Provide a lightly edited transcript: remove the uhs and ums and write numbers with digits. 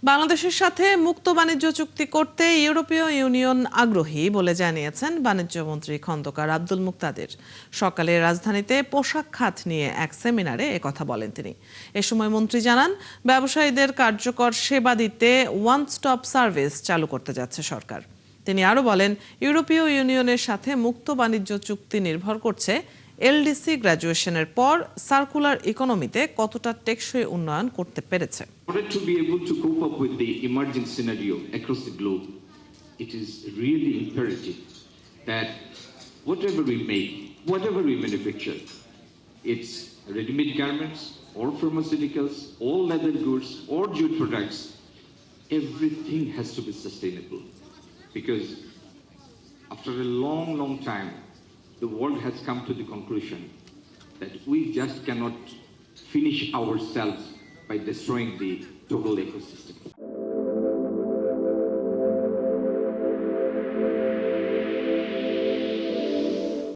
বাংলাদেশের সাথে মুক্ত বাণিজ্য চুক্তি করতে ইউরোপীয় ইউনিয়ন আগ্রহী বলে জানিয়েছেন বাণিজ্যমন্ত্রী খন্দকার আব্দুল মুক্তাদির। সকালে রাজধানীতে পোশাক খাত নিয়ে এক সেমিনারে একথা বলেন তিনি। এ সময় মন্ত্রী জানান, ব্যবসায়ীদের কার্যকর সেবা দিতে ওয়ান স্টপ সার্ভিস চালু করতে যাচ্ছে সরকার। তিনি আরও বলেন, ইউরোপীয় ইউনিয়নের সাথে মুক্ত বাণিজ্য চুক্তি নির্ভর করছে এলডিসি গ্র্যাজুয়েশনের পর সার্কুলার ইকোনমিতে কতটা টেকসই উন্নয়ন করতে পেরেছে। In order to be able to cope up with the emerging scenario across the globe, it is really imperative that whatever we make, whatever we manufacture, it's ready-made garments or pharmaceuticals or leather goods or jute products, everything has to be sustainable. Because after a long, long time, the world has come to the conclusion that we just cannot finish ourselves by destroying the total ecosystem.